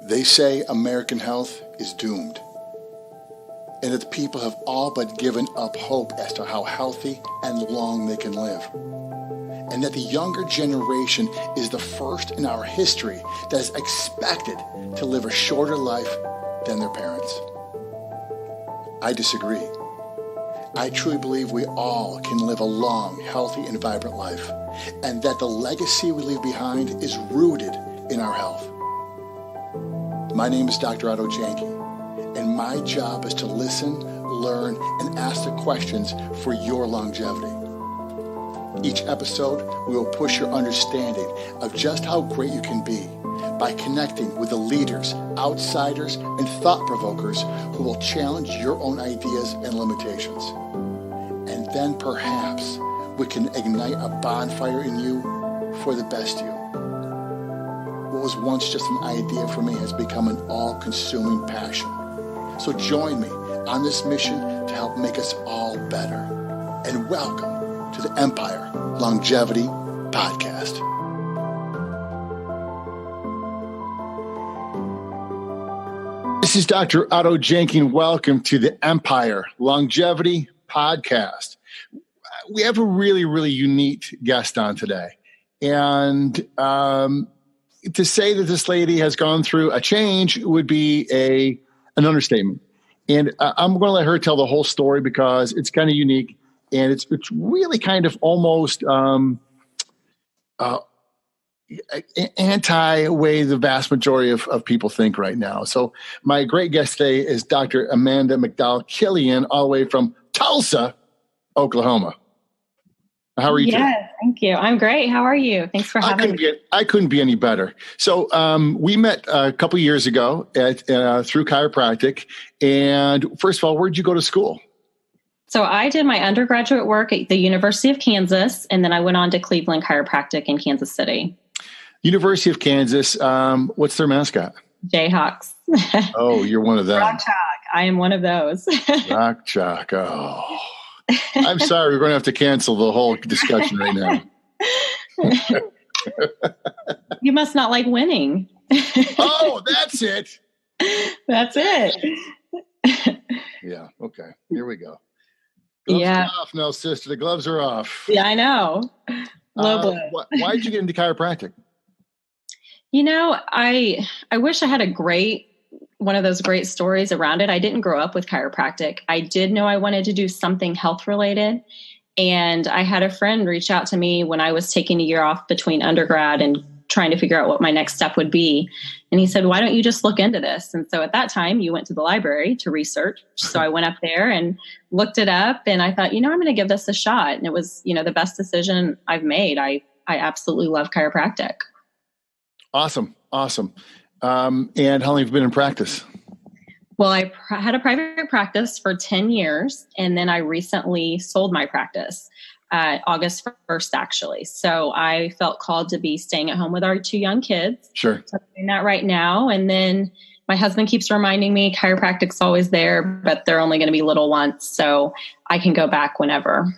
They say American health is doomed, and that the people have all but given up hope as to how healthy and long they can live, and that the younger generation is the first in our history that is expected to live a shorter life than their parents. I disagree. I truly believe we all can live a long, healthy, and vibrant life, and that the legacy we leave behind is rooted in our health. My name is Dr. Otto Janke, and my job is to listen, learn, and ask the questions for your longevity. Each episode, we will push your understanding of just how great you can be by connecting with the leaders, outsiders, and thought-provokers who will challenge your own ideas and limitations. And then perhaps we can ignite a bonfire in you for the best you. What was once just an idea for me has become an all-consuming passion. So join me on this mission to help make us all better. And welcome to the Empire Longevity Podcast. This is Dr. Otto Janke. Welcome to the Empire Longevity Podcast. We have a really, really unique guest on today. And to say that this lady has gone through a change would be an understatement. And I'm going to let her tell the whole story because it's kind of unique. And it's really kind of almost anti-way the vast majority of people think right now. So my great guest today is Dr. Amanda McDowell-Kilian, all the way from Tulsa, Oklahoma. How are you today? Yes, thank you. I'm great. How are you? Thanks for having me. I couldn't be any better. So we met a couple years ago through chiropractic. And first of all, where'd you go to school? So I did my undergraduate work at the University of Kansas, and then I went on to Cleveland Chiropractic in Kansas City. University of Kansas. What's their mascot? Jayhawks. Oh, you're one of them. Rock Chalk. I am one of those. Rock Chalk. Oh. I'm sorry, we're going to have to cancel the whole discussion right now. You must not like winning. Oh, that's it. That's it. Yeah. Okay. Here we go. Gloves are off now, sister. The gloves are off. Yeah, I know. Why did you get into chiropractic? You know, I wish I had one of those great stories around it. I didn't grow up with chiropractic. I did know I wanted to do something health related. And I had a friend reach out to me when I was taking a year off between undergrad and trying to figure out what my next step would be. And he said, why don't you just look into this? And so at that time you went to the library to research. So I went up there and looked it up, and I thought, I'm going to give this a shot. And it was, the best decision I've made. I absolutely love chiropractic. Awesome. And how long have you been in practice? Well, I had a private practice for 10 years, and then I recently sold my practice August 1st, actually. So I felt called to be staying at home with our two young kids. Sure. So I'm doing that right now. And then my husband keeps reminding me chiropractic's always there, but they're only going to be little once. So I can go back whenever.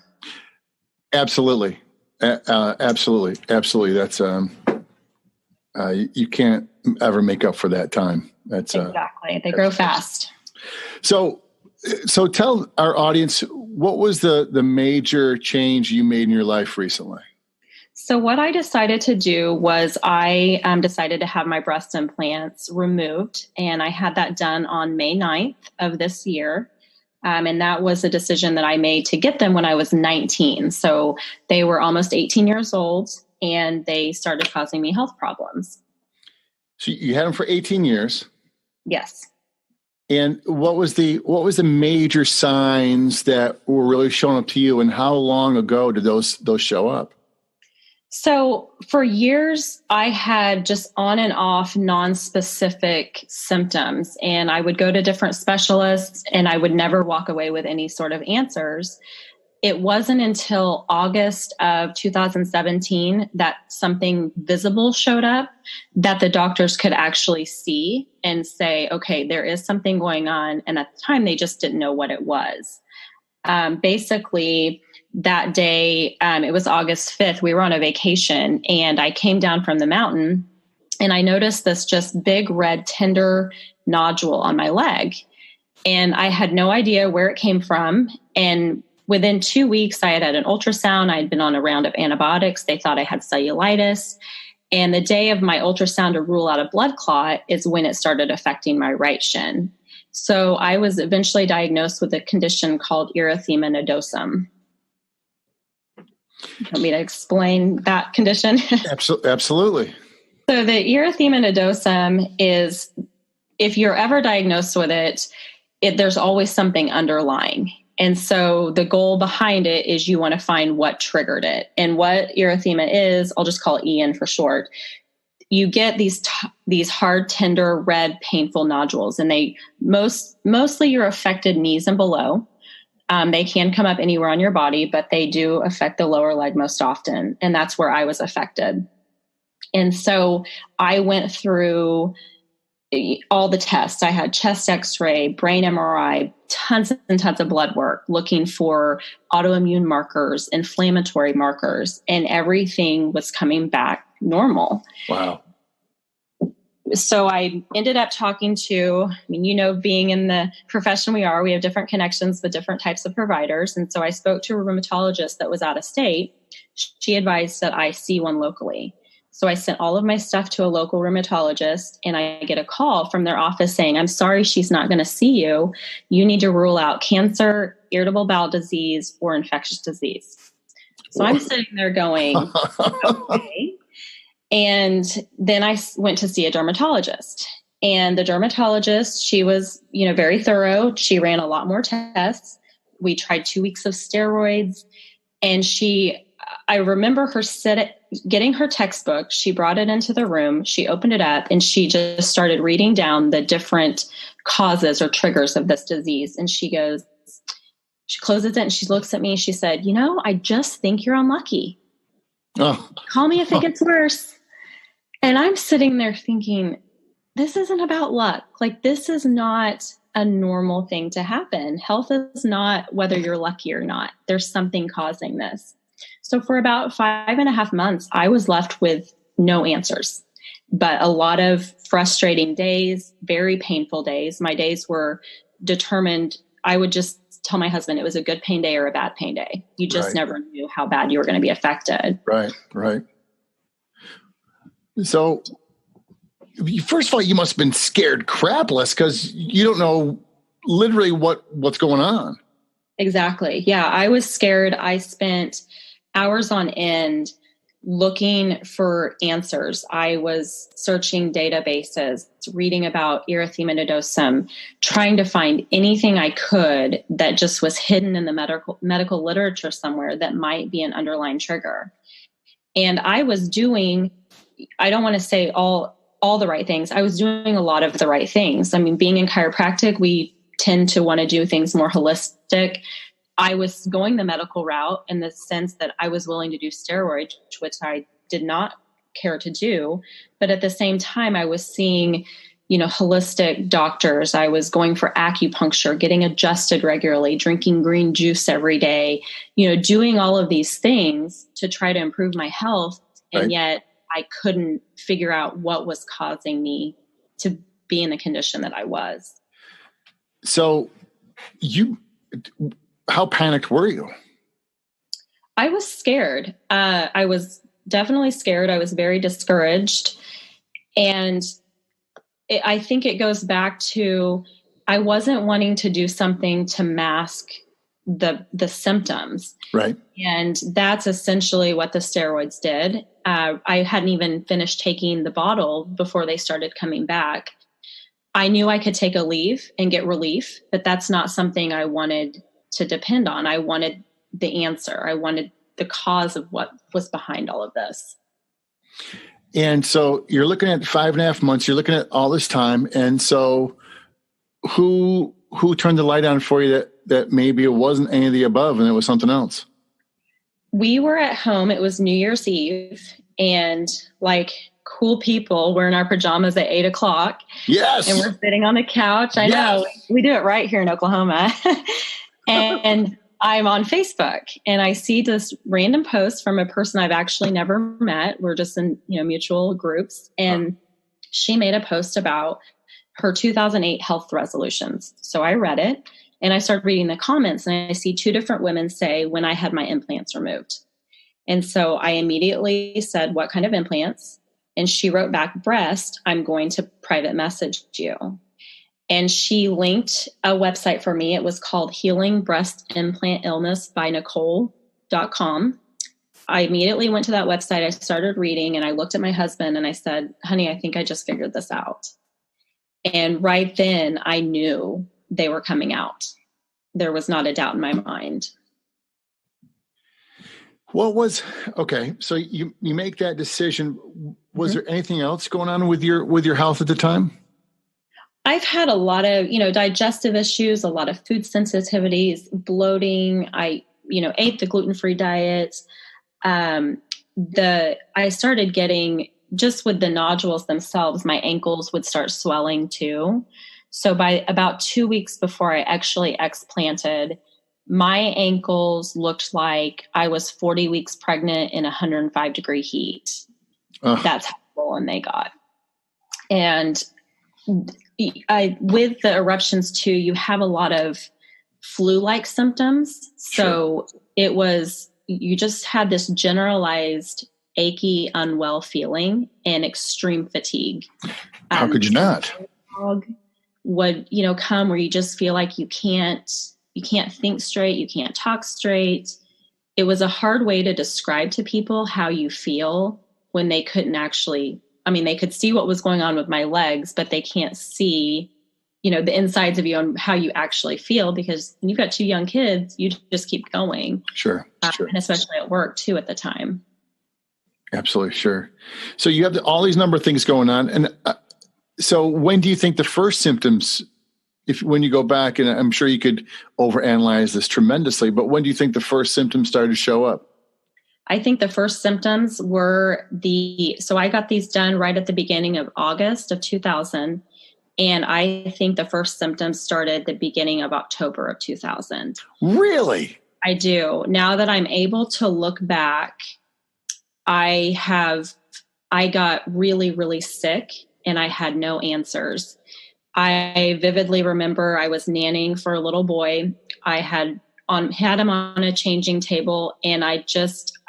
Absolutely. Absolutely. That's, you can't ever make up for that time. That's exactly. They grow fast. So tell our audience, what was the major change you made in your life recently? So what I decided to do was I decided to have my breast implants removed, and I had that done on May 9th of this year. And that was a decision that I made to get them when I was 19. So they were almost 18 years old, and they started causing me health problems. So you had them for 18 years. Yes. And what was the major signs that were really showing up to you, and how long ago did those show up? So for years, I had just on and off non-specific symptoms, and I would go to different specialists, and I would never walk away with any sort of answers. It wasn't until August of 2017 that something visible showed up that the doctors could actually see and say, okay, there is something going on. And at the time, they just didn't know what it was. Basically, that day, it was August 5th, we were on a vacation, and I came down from the mountain And I noticed this just big red tender nodule on my leg. And I had no idea where it came from. And within 2 weeks, I had had an ultrasound. I had been on a round of antibiotics. They thought I had cellulitis. And the day of my ultrasound to rule out a blood clot is when it started affecting my right shin. So I was eventually diagnosed with a condition called erythema nodosum. You want me to explain that condition? Absolutely. So the erythema nodosum is, if you're ever diagnosed with it, there's always something underlying. And so the goal behind it is you want to find what triggered it. And what erythema is, I'll just call it EN for short. You get these hard, tender, red, painful nodules, and they mostly you're affected knees and below. They can come up anywhere on your body, but they do affect the lower leg most often. And that's where I was affected. And so I went through all the tests. I had chest x-ray, brain MRI, tons and tons of blood work looking for autoimmune markers, inflammatory markers, and everything was coming back normal. Wow. So I ended up talking to, being in the profession we are, we have different connections with different types of providers. And so I spoke to a rheumatologist that was out of state. She advised that I see one locally. So I sent all of my stuff to a local rheumatologist, and I get a call from their office saying, I'm sorry, she's not going to see you. You need to rule out cancer, irritable bowel disease, or infectious disease. So I'm sitting there going, okay. And then I went to see a dermatologist, and the dermatologist, she was, very thorough. She ran a lot more tests. We tried 2 weeks of steroids, and I remember her getting her textbook. She brought it into the room. She opened it up, and she just started reading down the different causes or triggers of this disease. And she closes it and she looks at me and she said, I just think you're unlucky. Oh. Call me if it gets worse. And I'm sitting there thinking, this isn't about luck. Like, this is not a normal thing to happen. Health is not whether you're lucky or not. There's something causing this. So for about 5.5 months, I was left with no answers, but a lot of frustrating days, very painful days. My days were determined. I would just tell my husband it was a good pain day or a bad pain day. You just never knew how bad you were going to be affected. Right. So first of all, you must have been scared crapless because you don't know literally what's going on. Exactly. Yeah, I was scared. I spent hours on end looking for answers. I was searching databases, reading about erythema nodosum, trying to find anything I could that just was hidden in the medical literature somewhere that might be an underlying trigger. And I was doing, I don't want to say all the right things. I was doing a lot of the right things. Being in chiropractic, we tend to want to do things more holistic. I was going the medical route in the sense that I was willing to do steroids, which I did not care to do. But at the same time, I was seeing, holistic doctors. I was going for acupuncture, getting adjusted regularly, drinking green juice every day, doing all of these things to try to improve my health. And yet I couldn't figure out what was causing me to be in the condition that I was. So how panicked were you? I was scared. I was definitely scared. I was very discouraged. And I think it goes back to, I wasn't wanting to do something to mask the symptoms. Right. And that's essentially what the steroids did. I hadn't even finished taking the bottle before they started coming back. I knew I could take a leave and get relief, but that's not something I wanted to depend on. I wanted the answer. I wanted the cause of what was behind all of this. And so you're looking at 5.5 months, you're looking at all this time. And so who turned the light on for you that maybe it wasn't any of the above and it was something else? We were at home. It was New Year's Eve, and like cool people, we're in our pajamas at 8:00. Yes. And we're sitting on the couch. I know we do it right here in Oklahoma. And I'm on Facebook and I see this random post from a person I've actually never met. We're just in, mutual groups. And she made a post about her 2008 health resolutions. So I read it and I started reading the comments, and I see two different women say, when I had my implants removed. And so I immediately said, what kind of implants? And she wrote back, breast. I'm going to private message you. And she linked a website for me. It was called Healing Breast Implant Illness by Nicole.com. I immediately went to that website. I started reading, and I looked at my husband and I said, honey, I think I just figured this out. And right then I knew they were coming out. There was not a doubt in my mind. Okay. So you make that decision. Was there anything else going on with your health at the time? I've had a lot of, digestive issues, a lot of food sensitivities, bloating. I, ate the gluten-free diet. I started getting, just with the nodules themselves, my ankles would start swelling too. So by about 2 weeks before I actually explanted, my ankles looked like I was 40 weeks pregnant in 105-degree heat. That's how swollen they got. And with the eruptions too, you have a lot of flu-like symptoms. So It was, you just had this generalized achy, unwell feeling and extreme fatigue. How could you not? Would, come where you just feel like you can't think straight. You can't talk straight. It was a hard way to describe to people how you feel when they couldn't actually, they could see what was going on with my legs, but they can't see, the insides of you and how you actually feel, because when you've got two young kids, you just keep going. Sure. And especially at work too at the time. Absolutely. Sure. So you have all these number of things going on. And so when do you think the first symptoms, when you go back, and I'm sure you could overanalyze this tremendously, but when do you think the first symptoms started to show up? I think the first symptoms were so I got these done right at the beginning of August of 2000. And I think the first symptoms started the beginning of October of 2000. Really? I do. Now that I'm able to look back, I got really, really sick and I had no answers. I vividly remember I was nannying for a little boy. I had him on a changing table, and I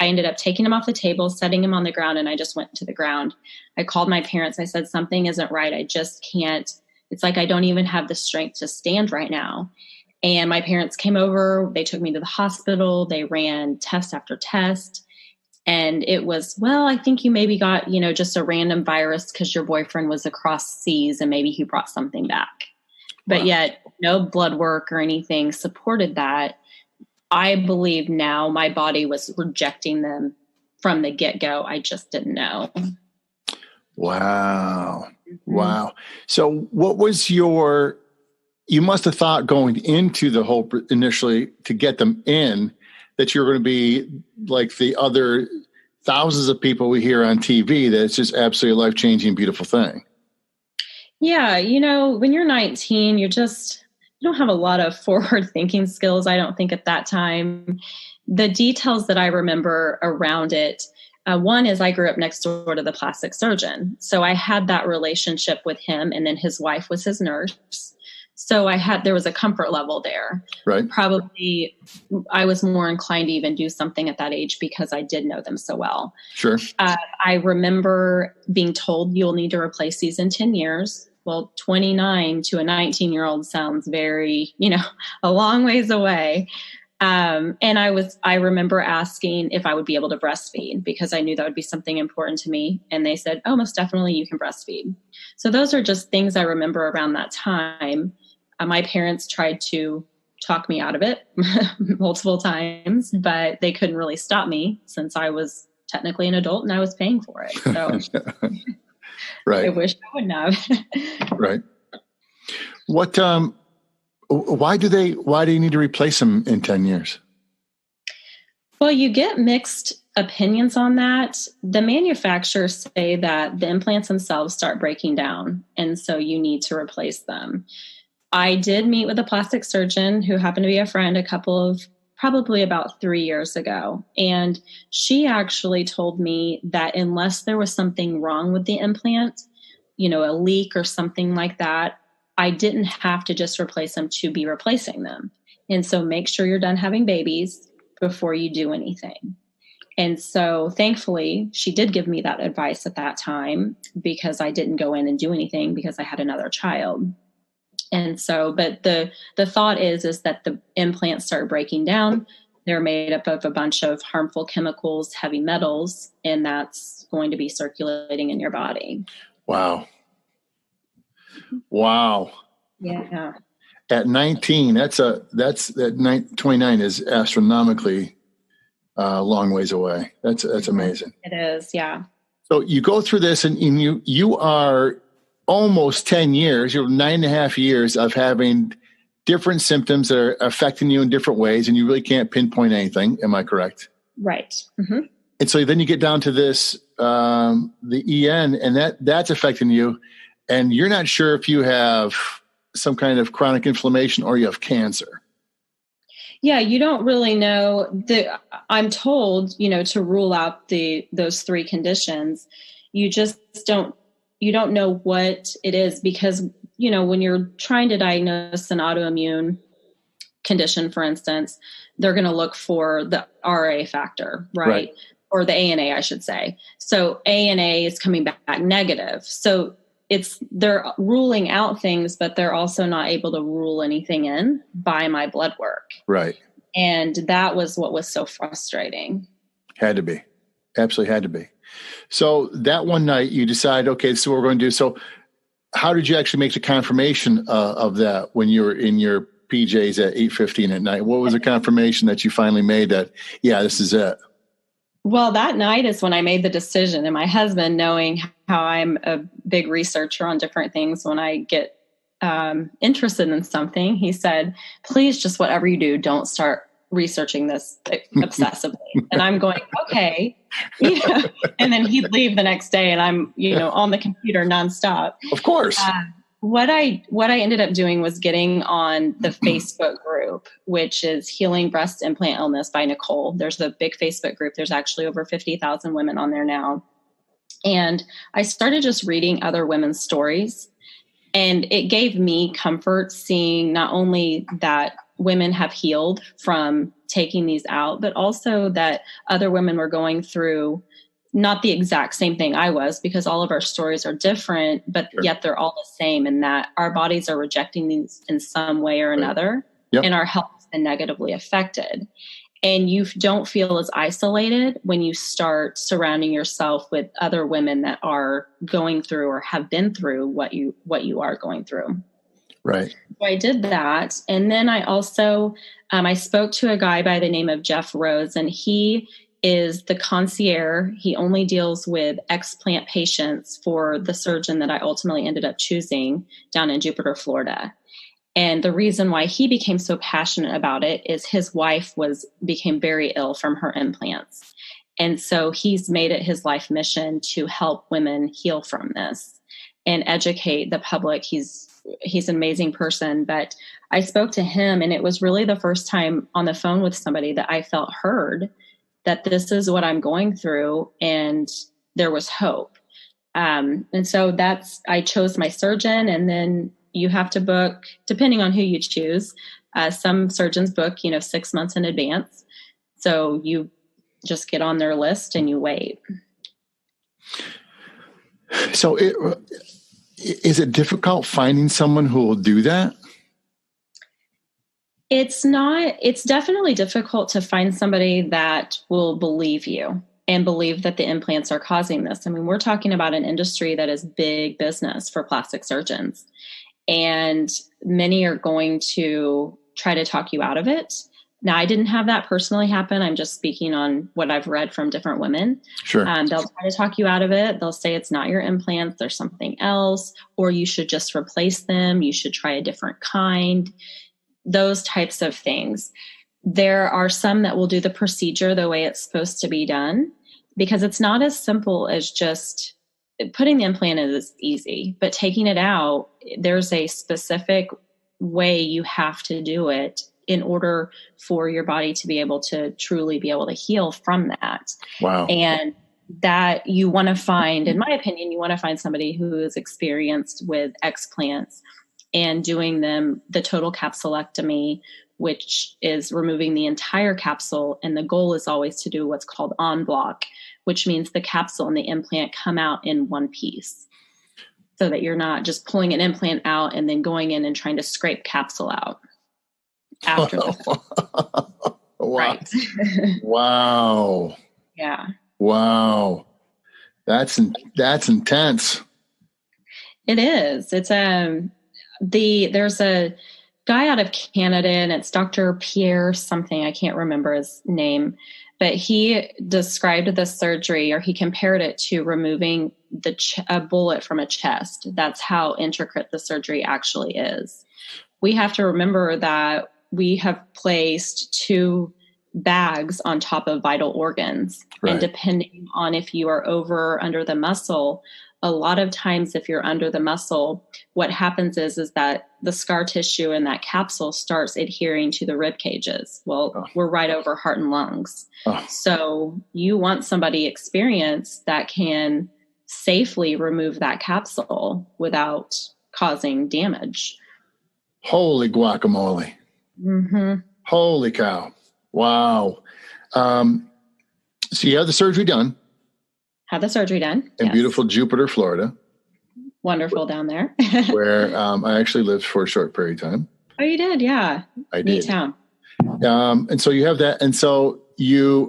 ended up taking him off the table, setting him on the ground, and I just went to the ground. I called my parents. I said, something isn't right. I just can't. It's like I don't even have the strength to stand right now. And my parents came over. They took me to the hospital. They ran test after test. And it was, well, I think you maybe got, just a random virus because your boyfriend was across seas and maybe he brought something back. But yet no blood work or anything supported that. I believe now my body was rejecting them from the get-go. I just didn't know. Wow. Wow. So what was you must have thought going into the whole initially to get them in that you're going to be like the other thousands of people we hear on TV, that it's just absolutely a life-changing, beautiful thing. Yeah. When you're 19, you don't have a lot of forward thinking skills. I don't think at that time. The details that I remember around it, one is I grew up next door to the plastic surgeon. So I had that relationship with him, and then his wife was his nurse. So there was a comfort level there. Right. Probably I was more inclined to even do something at that age because I did know them so well. Sure. I remember being told you'll need to replace these in 10 years. Well, 29 to a 19-year-old sounds very, a long ways away. And I remember asking if I would be able to breastfeed because I knew that would be something important to me. And they said, oh, most definitely you can breastfeed. So those are just things I remember around that time. My parents tried to talk me out of it multiple times, but they couldn't really stop me since I was technically an adult and I was paying for it. So right. I wish I wouldn't have. Right. What, why do you need to replace them in 10 years? Well, you get mixed opinions on that. The manufacturers say that the implants themselves start breaking down, and so you need to replace them. I did meet with a plastic surgeon who happened to be a friend probably about 3 years ago. And she actually told me that unless there was something wrong with the implant, a leak or something like that, I didn't have to just replace them to be replacing them. And so make sure you're done having babies before you do anything. And so thankfully, she did give me that advice at that time, because I didn't go in and do anything because I had another child. And so, but the thought is that the implants start breaking down. They're made up of a bunch of harmful chemicals, heavy metals, and that's going to be circulating in your body. Wow. Wow. Yeah. At 19, that 29 is astronomically long ways away. That's amazing. It is. Yeah. So you go through this, and you are almost 10 years, you're 9.5 years of having different symptoms that are affecting you in different ways, and you really can't pinpoint anything. Am I correct? Right. Mm-hmm. And so then you get down to this, the EN, and that's affecting you, and you're not sure if you have some kind of chronic inflammation or you have cancer. Yeah, you don't really know. I'm told, to rule out those three conditions. You just don't know what it is, because, when you're trying to diagnose an autoimmune condition, for instance, they're going to look for the RA factor, right? Or the ANA, I should say. So ANA is coming back negative. So they're ruling out things, but they're also not able to rule anything in by my blood work. Right. And that was what was so frustrating. Had to be. Absolutely had to be. So that one night you decide, okay, this is what we're going to do. So how did you actually make the confirmation of that when you were in your PJs at 8:15 at night? What was the confirmation that you finally made that, yeah, this is it? Well, that night is when I made the decision, and my husband, knowing how I'm a big researcher on different things, when I get interested in something, he said, please, just whatever you do, don't start researching this obsessively. And I'm going, okay. And then he'd leave the next day, and I'm, on the computer nonstop. Of course. What I ended up doing was getting on the Facebook group, which is Healing Breast Implant Illness by Nicole. There's a big Facebook group. There's actually over 50,000 women on there now. And I started just reading other women's stories. And it gave me comfort seeing not only that women have healed from taking these out, but also that other women were going through not the exact same thing I was, because all of our stories are different, but yet they're all the same, in that our bodies are rejecting these in some way or another, and our health has been negatively affected. And you don't feel as isolated when you start surrounding yourself with other women that are going through or have been through what you are going through. Right. So I did that. And then I also, I spoke to a guy by the name of Jeff Rose, and he is the concierge. He only deals with explant patients for the surgeon that I ultimately ended up choosing down in Jupiter, Florida. And the reason why he became so passionate about it is his wife became very ill from her implants. And so he's made it his life mission to help women heal from this and educate the public. He's an amazing person, but I spoke to him, and it was really the first time on the phone with somebody that I felt heard, that this is what I'm going through, and there was hope. And so I chose my surgeon, and then you have to book, depending on who you choose. Some surgeons book, 6 months in advance. So you just get on their list and you wait. So is it difficult finding someone who will do that? It's not. It's definitely difficult to find somebody that will believe you and believe that the implants are causing this. I mean, we're talking about an industry that is big business for plastic surgeons, and many are going to try to talk you out of it. Now, I didn't have that personally happen. I'm just speaking on what I've read from different women. Sure. They'll try to talk you out of it. They'll say it's not your implants, there's something else, or you should just replace them. You should try a different kind. Those types of things. There are some that will do the procedure the way it's supposed to be done, because it's not as simple as just putting the implant in is easy, but taking it out, there's a specific way you have to do it in order for your body to be able to truly be able to heal from that. Wow. And that you want to find, in my opinion, you want to find somebody who is experienced with explants and doing them the total capsulectomy, which is removing the entire capsule. And the goal is always to do what's called en bloc, which means the capsule and the implant come out in one piece, so that you're not just pulling an implant out and then going in and trying to scrape capsule out after the Wow. Right. Wow. Yeah. Wow. That's intense. It is. It's there's a guy out of Canada, and it's Dr. Pierre something, I can't remember his name, but he described the surgery, or he compared it to removing a bullet from a chest. That's how intricate the surgery actually is. We have to remember that we have placed 2 bags on top of vital organs. Right. And depending on if you are over or under the muscle, a lot of times if you're under the muscle, what happens is that the scar tissue in that capsule starts adhering to the rib cages. Well, we're right over heart and lungs. So you want somebody experienced that can safely remove that capsule without causing damage. Holy guacamole. Mm-hmm. Holy cow. Wow. So you had the surgery done. Had the surgery done. In yes. beautiful Jupiter, Florida. Wonderful down there. Where I actually lived for a short period of time. Oh, you did? Yeah. I Neat did. town. And so you have that. And so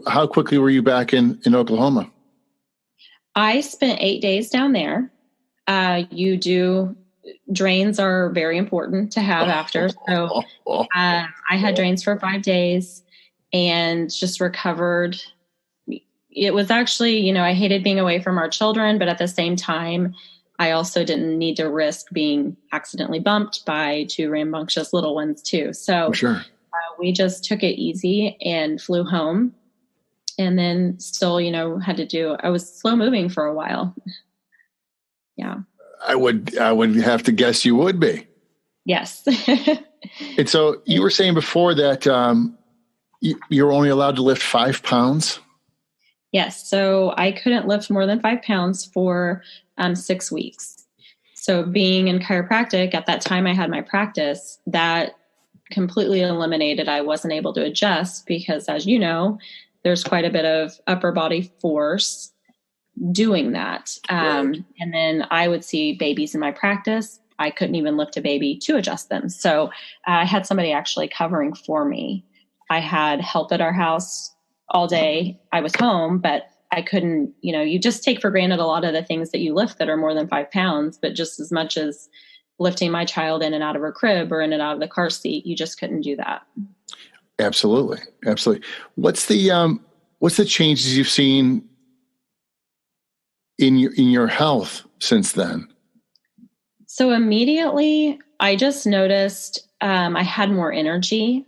how quickly were you back in Oklahoma? I spent 8 days down there. Drains are very important to have after. So I had drains for 5 days and just recovered. It was actually, I hated being away from our children, but at the same time, I also didn't need to risk being accidentally bumped by 2 rambunctious little ones too. So sure. We just took it easy and flew home, and then still, I was slow moving for a while. Yeah. I would have to guess you would be. Yes. And so you were saying before that you're only allowed to lift 5 pounds? Yes. So I couldn't lift more than 5 pounds for 6 weeks. So being in chiropractic, at that time I had my practice, that completely eliminated. I wasn't able to adjust because, as you know, there's quite a bit of upper body force doing that. Right. And then I would see babies in my practice. I couldn't even lift a baby to adjust them. So I had somebody actually covering for me. I had help at our house all day. I was home, but I couldn't, you just take for granted a lot of the things that you lift that are more than 5 pounds, but just as much as lifting my child in and out of her crib or in and out of the car seat, you just couldn't do that. Absolutely. Absolutely. What's the changes you've seen in your health since then? So immediately I just noticed I had more energy.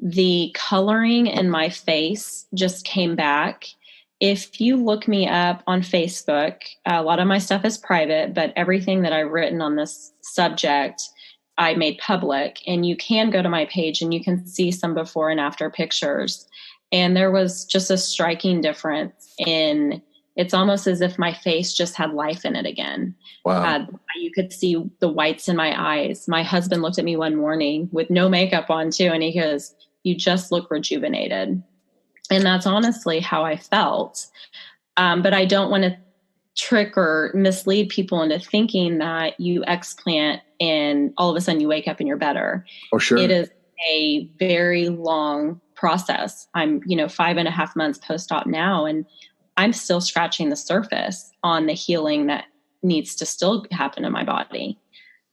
The coloring in my face just came back. If you look me up on Facebook, a lot of my stuff is private, but everything that I've written on this subject, I made public. And you can go to my page and you can see some before and after pictures. And there was just a striking difference it's almost as if my face just had life in it again. Wow. You could see the whites in my eyes. My husband looked at me one morning with no makeup on too, and he goes, "You just look rejuvenated." And that's honestly how I felt. But I don't want to trick or mislead people into thinking that you explant and all of a sudden you wake up and you're better. Oh, sure. It is a very long process. I'm, 5.5 months post-op now, and I'm still scratching the surface on the healing that needs to still happen in my body.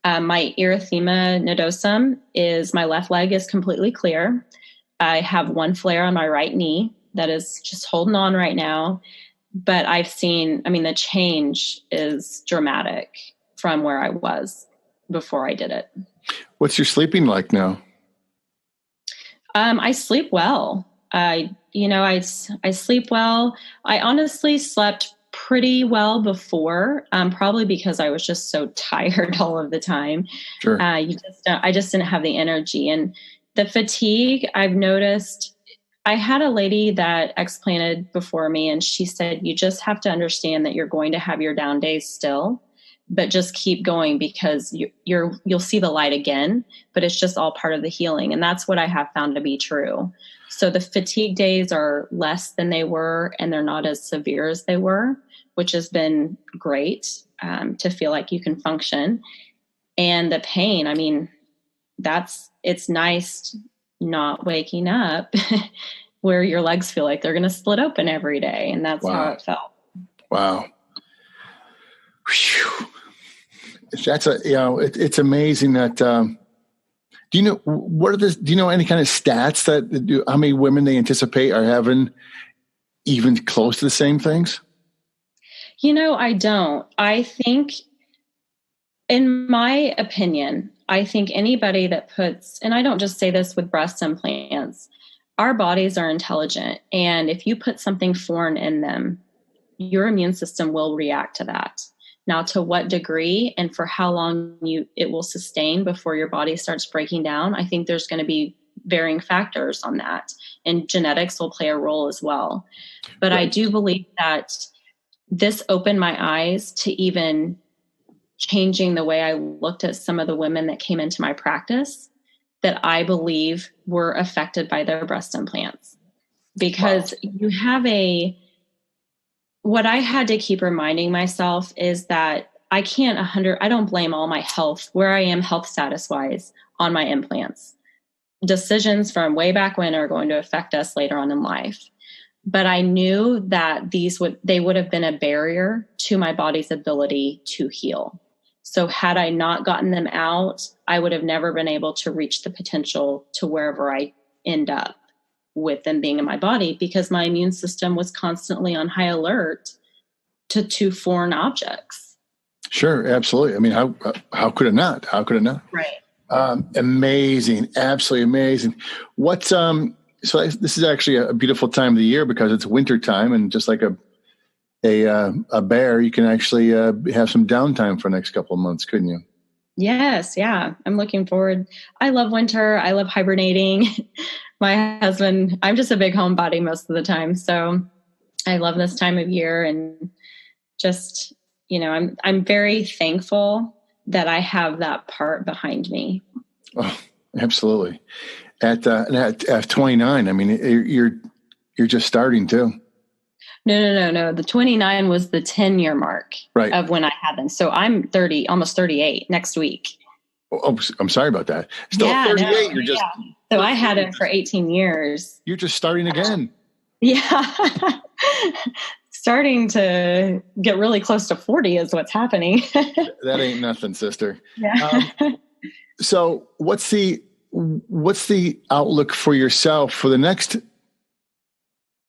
My erythema nodosum my left leg is completely clear. I have one flare on my right knee that is just holding on right now. But I've seen, the change is dramatic from where I was before I did it. What's your sleeping like now? I sleep well. I sleep well. I honestly slept pretty well before, probably because I was just so tired all of the time. Sure. I just didn't have the energy, and the fatigue I've noticed I had a lady that explanted before me, and she said, you just have to understand that you're going to have your down days still, but just keep going because you'll see the light again, but it's just all part of the healing. And that's what I have found to be true. So the fatigue days are less than they were, and they're not as severe as they were, which has been great, to feel like you can function. And the pain, I mean, it's nice not waking up where your legs feel like they're going to split open every day. And that's how it felt. Wow. Whew. That's it's amazing that, do you know any kind of stats how many women they anticipate are having even close to the same things? I don't. I think, in my opinion, I think anybody that puts, and I don't just say this with breast implants, our bodies are intelligent. And if you put something foreign in them, your immune system will react to that. Now, to what degree and for how long it will sustain before your body starts breaking down, I think there's going to be varying factors on that. And genetics will play a role as well. But right. I do believe that this opened my eyes to even changing the way I looked at some of the women that came into my practice that I believe were affected by their breast implants. Because you have what I had to keep reminding myself is that I don't blame all my health, where I am health status wise, on my implants. Decisions from way back when are going to affect us later on in life. But I knew that they would have been a barrier to my body's ability to heal. So had I not gotten them out, I would have never been able to reach the potential to wherever I end up with them being in my body, because my immune system was constantly on high alert to foreign objects. Sure. Absolutely. I mean, how could it not? How could it not? Right. Amazing. Absolutely amazing. So this is actually a beautiful time of the year because it's winter time, and just like a bear, you can actually have some downtime for the next couple of months, couldn't you? Yes. Yeah. I'm looking forward. I love winter. I love hibernating. My husband, I'm just a big homebody most of the time. So I love this time of year, and just, I'm very thankful that I have that part behind me. Oh, absolutely. At 29, I mean, you're just starting too. No. The 29 was the 10-year mark of when I had them. So I'm 30, almost 38 next week. Oh, I'm sorry about that. Still 38. You're just. Yeah. So I had it for 18 years. You're just starting again. Yeah. Starting to get really close to 40 is what's happening. That ain't nothing, sister. Yeah. So what's the outlook for yourself for the next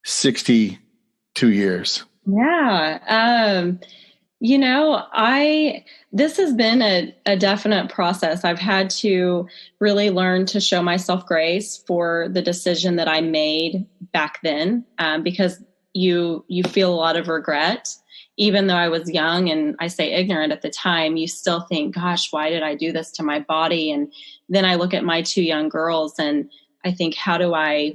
62 years? Yeah. This has been a definite process. I've had to really learn to show myself grace for the decision that I made back then, because you feel a lot of regret. Even though I was young and I say ignorant at the time, you still think, gosh, why did I do this to my body? And then I look at my two young girls and I think, how do I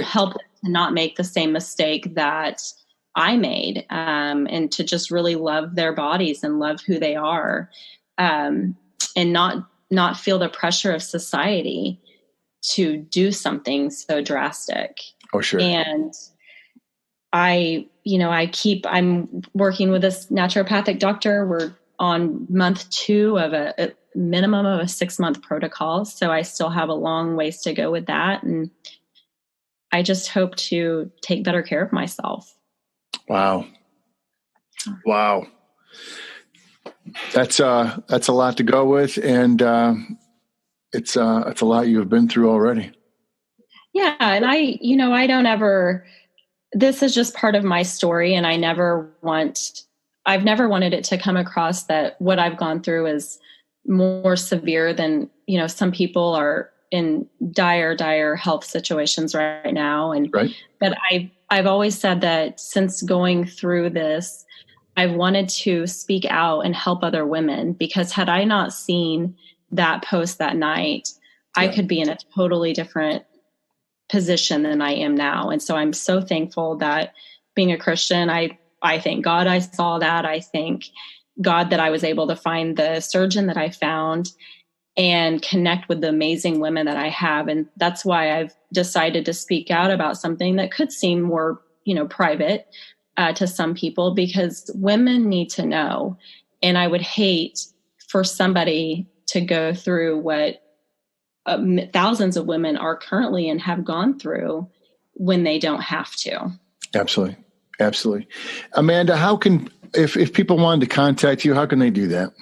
help them to not make the same mistake that I made, and to just really love their bodies and love who they are, and not feel the pressure of society to do something so drastic. Oh, sure. And I'm working with this naturopathic doctor. We're on month 2 of a minimum of a 6-month protocol. So I still have a long ways to go with that. And I just hope to take better care of myself. Wow. That's a lot to go with. And it's a lot you have been through already. Yeah. And this is just part of my story. And I've never wanted it to come across that what I've gone through is more severe than, some people are in dire health situations right now. And, but I've always said that since going through this, I've wanted to speak out and help other women, because had I not seen that post that night, I could be in a totally different position than I am now. And so I'm so thankful that being a Christian, I thank God I saw that. I thank God that I was able to find the surgeon that I found and connect with the amazing women that I have. And that's why I've decided to speak out about something that could seem more, private to some people, because women need to know. And I would hate for somebody to go through what thousands of women are currently and have gone through when they don't have to. Absolutely. Absolutely. Amanda, if people wanted to contact you, how can they do that?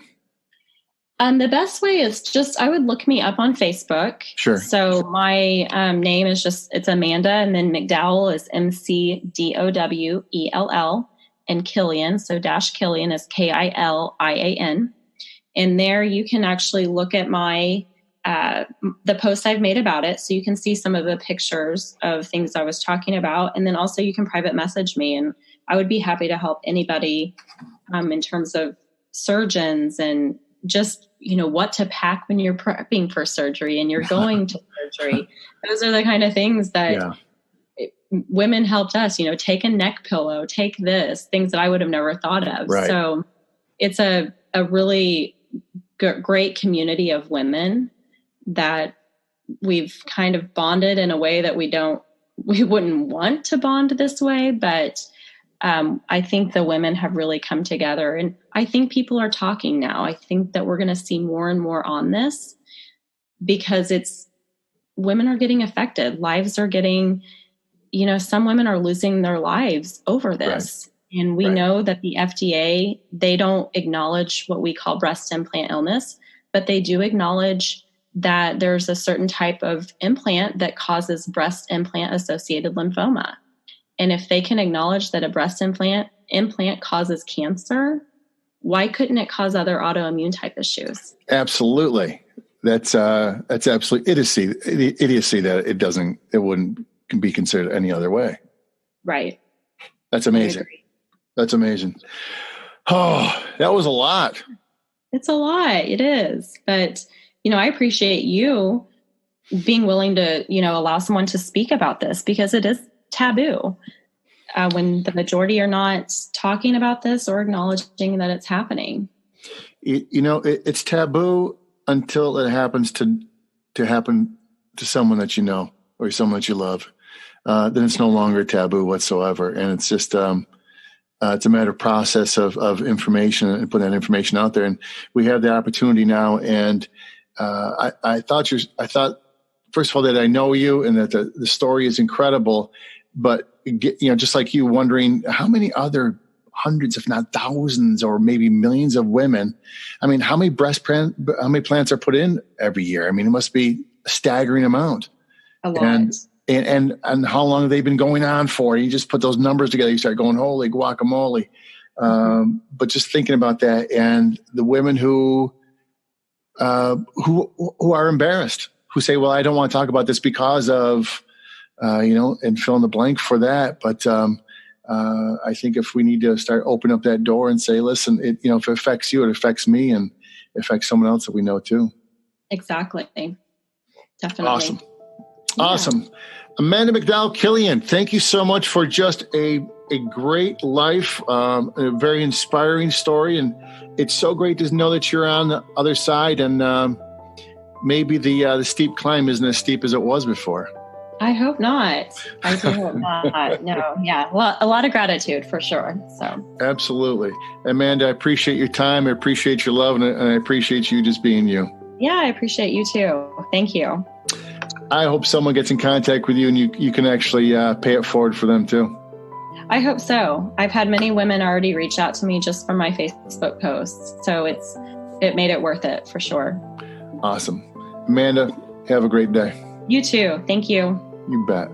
The best way is I would look me up on Facebook. Sure. So my name is it's Amanda, and then McDowell is McDowell, and Kilian. So -Kilian is Kilian. And there you can actually look at the posts I've made about it. So you can see some of the pictures of things I was talking about. And then also you can private message me, and I would be happy to help anybody in terms of surgeons and just, what to pack when you're prepping for surgery and you're going to surgery. Those are the kind of things that women helped us, take a neck pillow, take this, things that I would have never thought of. Right. So it's a really great community of women that we've kind of bonded in a way that we wouldn't want to bond this way, but I think the women have really come together, and I think people are talking now. I think that we're going to see more and more on this because women are getting affected. Lives are getting, some women are losing their lives over this. Right. And we know that the FDA, they don't acknowledge what we call breast implant illness, but they do acknowledge that there's a certain type of implant that causes breast implant associated lymphoma. And if they can acknowledge that a breast implant causes cancer, why couldn't it cause other autoimmune type issues? Absolutely. That's absolutely idiocy that it wouldn't be considered any other way. Right. That's amazing. That's amazing. Oh, that was a lot. It's a lot. It is. But, I appreciate you being willing to, allow someone to speak about this, because it is taboo when the majority are not talking about this or acknowledging that it's happening. It's taboo until it happens to happen to someone that you know or someone that you love. Then it's no longer taboo whatsoever, and it's just it's a matter of process of information and putting that information out there. And we have the opportunity now. And I thought first of all that I know you and that the story is incredible. But, just like you, wondering how many other hundreds, if not thousands, or maybe millions of women. I mean, how many plants are put in every year? I mean, it must be a staggering amount. A lot. And how long have they been going on for? You just put those numbers together, you start going, holy guacamole. But just thinking about that, and the women who are embarrassed, who say, well, I don't want to talk about this because of, and fill in the blank for that. But I think if we need to start opening up that door and say, listen, if it affects you, it affects me, and it affects someone else that we know too. Exactly. Definitely. Awesome. Amanda McDowell-Kilian, thank you so much for just a great life, a very inspiring story. And it's so great to know that you're on the other side, and maybe the steep climb isn't as steep as it was before. I hope not. I do hope not. No. Yeah. A lot of gratitude for sure. So. Absolutely. Amanda, I appreciate your time. I appreciate your love, and I appreciate you just being you. Yeah, I appreciate you too. Thank you. I hope someone gets in contact with you and you can actually pay it forward for them too. I hope so. I've had many women already reach out to me just from my Facebook posts. So it made it worth it for sure. Awesome. Amanda, have a great day. You too. Thank you. You bet.